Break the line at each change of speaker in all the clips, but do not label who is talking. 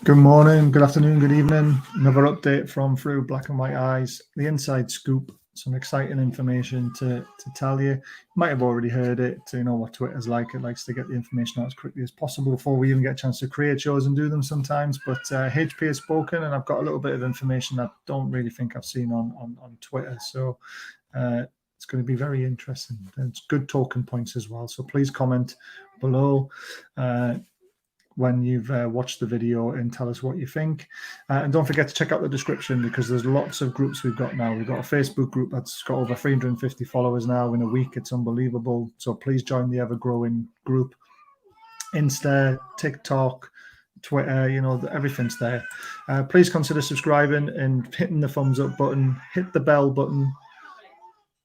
Good morning, good afternoon, good evening. Another update from Through Black and White Eyes. The inside scoop, some exciting information to tell you. You might have already heard it. You know what Twitter's like. It likes to get the information out as quickly as possible before we even get a chance to create shows and do them sometimes. But HP has spoken, and I've got a little bit of information I don't really think I've seen on Twitter. So it's going to be very interesting. It's good talking points as well. So please comment below when you've watched the video and tell us what you think. And don't forget to check out the description, because there's lots of groups we've got now. We've got a Facebook group that's got over 350 followers now in a week. It's unbelievable. So please join the ever-growing group. Insta, TikTok, Twitter, everything's there. Please consider subscribing and hitting the thumbs up button. Hit the bell button.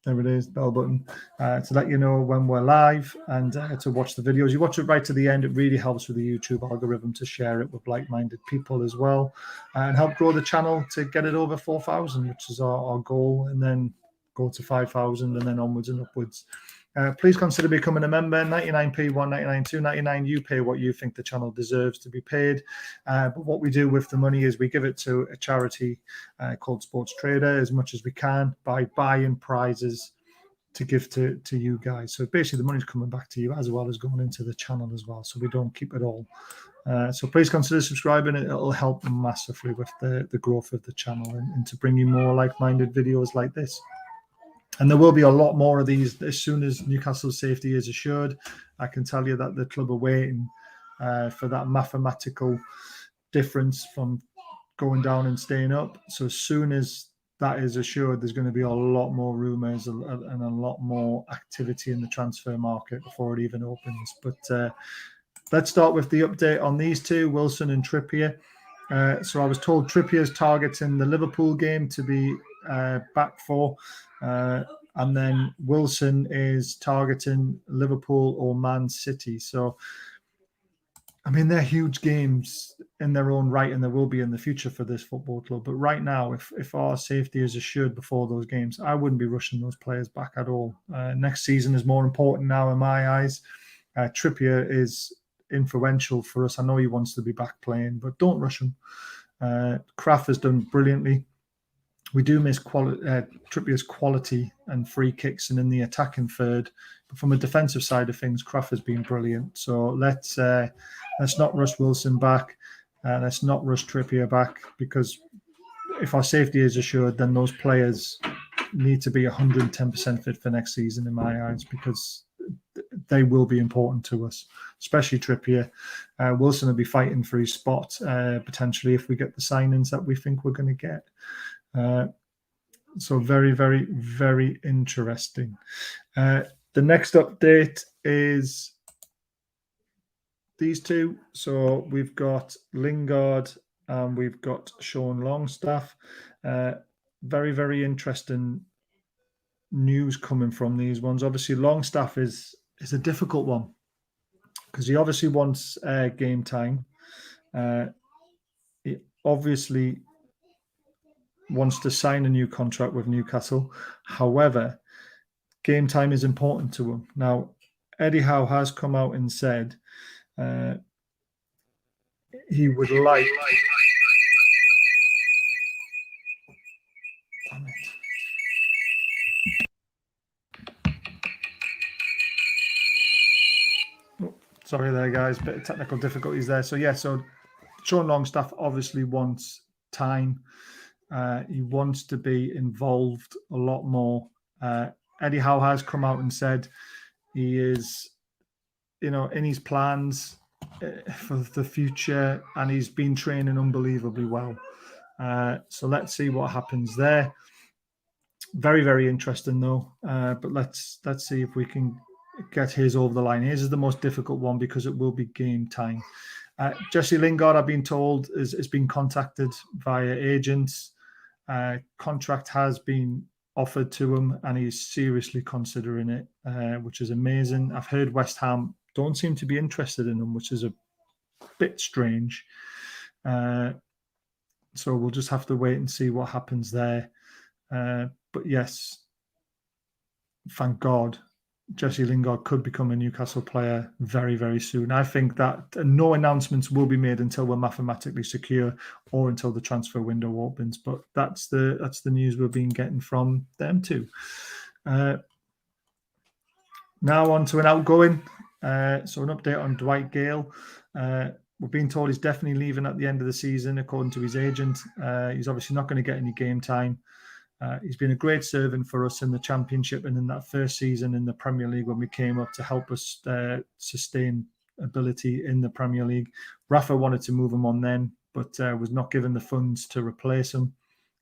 There it is, bell button, to let you know when we're live and to watch the videos. You watch it right to the end. It really helps with the YouTube algorithm to share it with like-minded people as well, and help grow the channel to get it over 4,000, which is our goal, and then go to 5,000 and then onwards and upwards. Please consider becoming a member. 99p, 199, 299. You pay what you think the channel deserves to be paid. But what we do with the money is we give it to a charity called Sports Trader as much as we can by buying prizes to give to you guys. So basically the money's coming back to you as well as going into the channel as well. So we don't keep it all. So please consider subscribing. It'll help massively with the growth of the channel and to bring you more like-minded videos like this. And there will be a lot more of these as soon as Newcastle's safety is assured. I can tell you that the club are waiting for that mathematical difference from going down and staying up. So as soon as that is assured, there's going to be a lot more rumours and a lot more activity in the transfer market before it even opens. But let's start with the update on these two, Wilson and Trippier. So I was told Trippier's targeting the Liverpool game to be back for. And then Wilson is targeting Liverpool or Man City. So, I mean, they're huge games in their own right, and there will be in the future for this football club. But right now, if our safety is assured before those games, I wouldn't be rushing those players back at all. Next season is more important now in my eyes. Trippier is influential for us. I know he wants to be back playing, but don't rush him. Kraft has done brilliantly. We do miss Trippier's quality and free kicks and in the attacking third, but from a defensive side of things, Kraft has been brilliant. So let's not rush Wilson back, let's not rush Trippier back, because if our safety is assured, then those players need to be 110% fit for next season in my eyes, because they will be important to us, especially Trippier. Wilson will be fighting for his spot potentially if we get the signings that we think we're going to get. So very, very, very interesting. The next update is these two. So we've got Lingard and we've got Sean Longstaff. Very, very interesting news coming from these ones. Obviously, Longstaff is a difficult one because he obviously wants game time. He obviously wants to sign a new contract with Newcastle. However, game time is important to him. Now, Eddie Howe has come out and said he would like... Damn it. Oh, sorry there, guys. Bit of technical difficulties there. So, yeah, so Sean Longstaff obviously wants time. He wants to be involved a lot more. Eddie Howe has come out and said he is, in his plans for the future, and he's been training unbelievably well. So let's see what happens there. Very, very interesting though. But let's see if we can get his over the line. His is the most difficult one because it will be game time. Jesse Lingard, I've been told, has been contacted via agents. Contract has been offered to him and he's seriously considering it, which is amazing. I've heard West Ham don't seem to be interested in him, which is a bit strange. So we'll just have to wait and see what happens there. But yes, thank God Jesse Lingard could become a Newcastle player very, very soon. I think that no announcements will be made until we're mathematically secure or until the transfer window opens. But that's the news we've been getting from them too. Now on to an outgoing. So an update on Dwight Gayle. We're being told he's definitely leaving at the end of the season, according to his agent. He's obviously not going to get any game time. He's been a great servant for us in the Championship and in that first season in the Premier League when we came up to help us sustain ability in the Premier League. Rafa wanted to move him on then, but was not given the funds to replace him.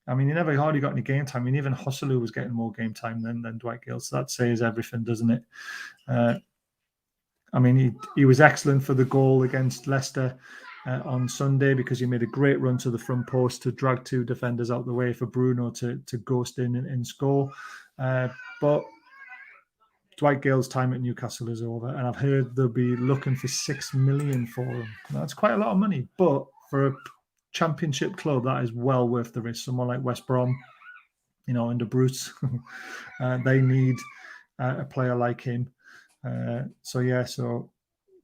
I mean, he never hardly got any game time. I mean, even Hosselu was getting more game time than Dwight Gayle. So that says everything, doesn't it? I mean, he was excellent for the goal against Leicester on Sunday because he made a great run to the front post to drag two defenders out the way for Bruno to ghost in and score. But Dwight Gayle's time at Newcastle is over, and I've heard they'll be looking for $6 million for him. That's quite a lot of money, but for a Championship club, that is well worth the risk. Someone like West Brom, under Bruce, they need a player like him. So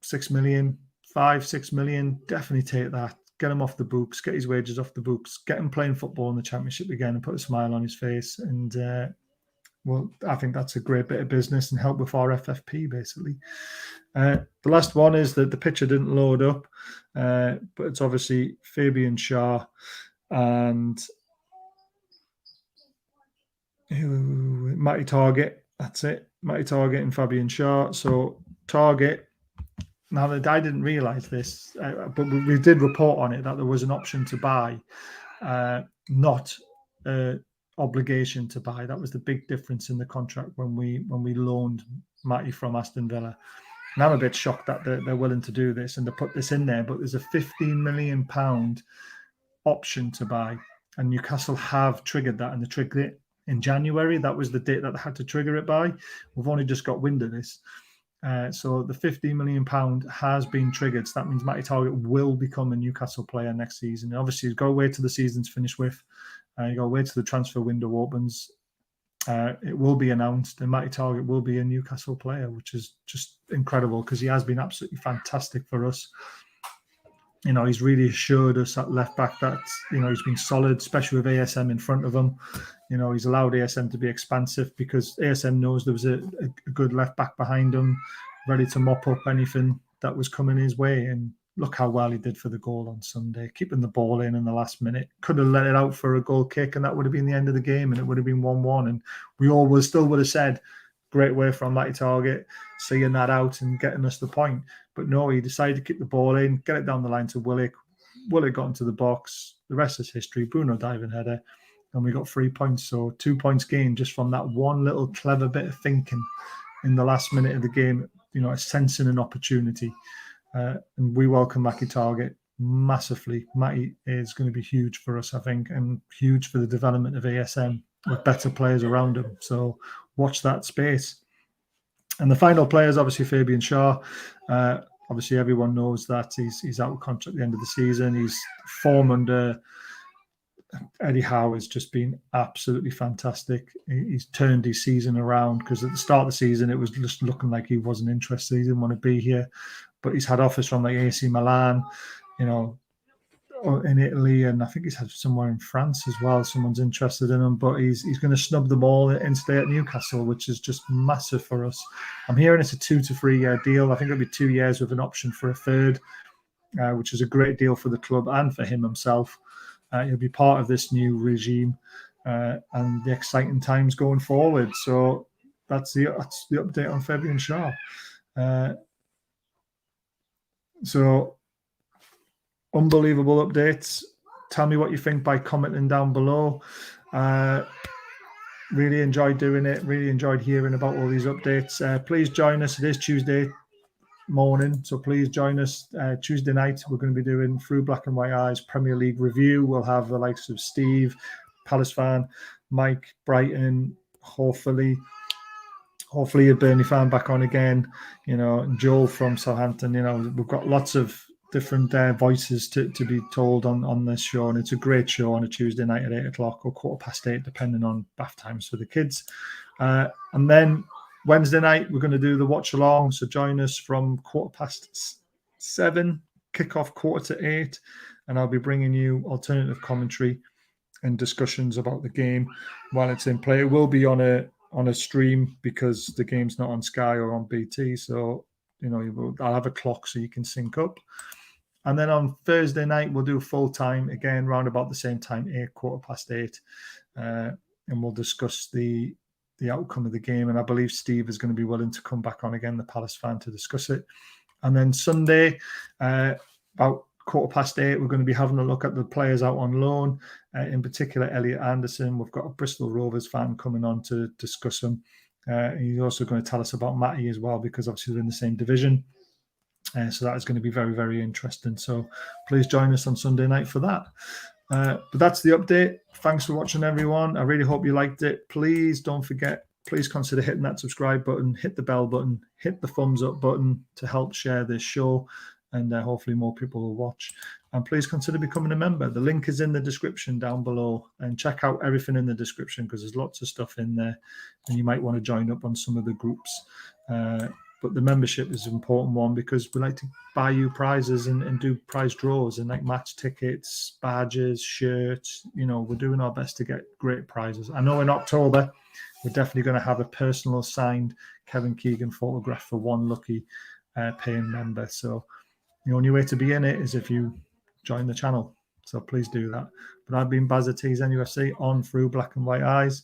6 million, 5-6 million, definitely take that. Get him off the books, get his wages off the books, get him playing football in the Championship again and put a smile on his face. And I think that's a great bit of business and help with our FFP, basically. The last one is that the picture didn't load up, but it's obviously Fabian Schar and Matty Target. That's it. Matty Target and Fabian Schar. So Target, now that I didn't realise this, but we did report on it that there was an option to buy, not obligation to buy. That was the big difference in the contract when we loaned Matty from Aston Villa. And I'm a bit shocked that they're willing to do this and to put this in there, but there's a £15 million option to buy, and Newcastle have triggered that, and they triggered it in January. That was the date that they had to trigger it by. We've only just got wind of this. So the £15 million has been triggered. So that means Matty Target will become a Newcastle player next season. And obviously, you've got to wait till the season's finished with. You've got to wait till the transfer window opens. It will be announced, and Matty Target will be a Newcastle player, which is just incredible because he has been absolutely fantastic for us. He's really assured us at left back that, he's been solid, especially with ASM in front of him. He's allowed ASM to be expansive because ASM knows there was a good left back behind him, ready to mop up anything that was coming his way. And look how well he did for the goal on Sunday, keeping the ball in the last minute. Could have let it out for a goal kick, and that would have been the end of the game, and it would have been 1-1. And we all would have said, great way from Matty Target, seeing that out and getting us the point. But no, he decided to kick the ball in, get it down the line to Willock. Willock got into the box. The rest is history. Bruno diving header, and we got 3 points. So 2 points gained just from that one little clever bit of thinking in the last minute of the game, sensing an opportunity. And we welcome Matty Target massively. Matty is going to be huge for us, I think, and huge for the development of ASM with better players around him. So watch that space. And the final player is obviously Fabian Schar. Obviously, everyone knows that he's out of contract at the end of the season. His form under Eddie Howe has just been absolutely fantastic. He's turned his season around because at the start of the season, it was just looking like he wasn't interested. He didn't want to be here. But he's had offers from like AC Milan, in Italy, and I think he's had somewhere in France as well. Someone's interested in him, but he's going to snub them all and stay at Newcastle, which is just massive for us. I'm hearing it's a 2 to 3 year deal. I think it'll be 2 years with an option for a third, which is a great deal for the club and for him himself. He'll be part of this new regime and the exciting times going forward. So that's the update on Fabian Schar. So unbelievable updates. Tell me what you think by commenting down below. Really enjoyed doing it. Really enjoyed hearing about all these updates. Please join us. It is Tuesday morning, so please join us Tuesday night. We're going to be doing Through Black and White Eyes Premier League review. We'll have the likes of Steve, Palace fan, Mike, Brighton, hopefully a Burnley fan back on again, and Joel from Southampton. We've got lots of different voices to be told on this show, and it's a great show on a Tuesday night at 8 o'clock or 8:15, depending on bath times for the kids. And then Wednesday night, we're going to do the watch along. So join us from 7:15, kickoff 7:45, and I'll be bringing you alternative commentary and discussions about the game while it's in play. It will be on a stream because the game's not on Sky or on BT. So, I'll have a clock so you can sync up. And then on Thursday night, we'll do full time again, round about the same time, 8:15, and we'll discuss the outcome of the game. And I believe Steve is going to be willing to come back on again, the Palace fan, to discuss it. And then Sunday, about 8:15, we're going to be having a look at the players out on loan, in particular Elliot Anderson. We've got a Bristol Rovers fan coming on to discuss him. He's also going to tell us about Matty as well, because obviously they're in the same division. So that is going to be very, very interesting. So please join us on Sunday night for that. But that's the update. Thanks for watching, everyone. I really hope you liked it. Please don't forget, please consider hitting that subscribe button, hit the bell button, hit the thumbs up button to help share this show. And hopefully more people will watch. And please consider becoming a member. The link is in the description down below. And check out everything in the description, because there's lots of stuff in there. And you might want to join up on some of the groups. But the membership is an important one, because we like to buy you prizes and do prize draws and like match tickets, badges, shirts. We're doing our best to get great prizes. I know in October, we're definitely going to have a personal signed Kevin Keegan photograph for one lucky paying member. So the only way to be in it is if you join the channel. So please do that. But I've been Baz NFC on Through Black and White Eyes.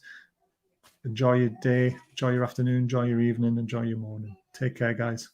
Enjoy your day, enjoy your afternoon, enjoy your evening, enjoy your morning. Take care, guys.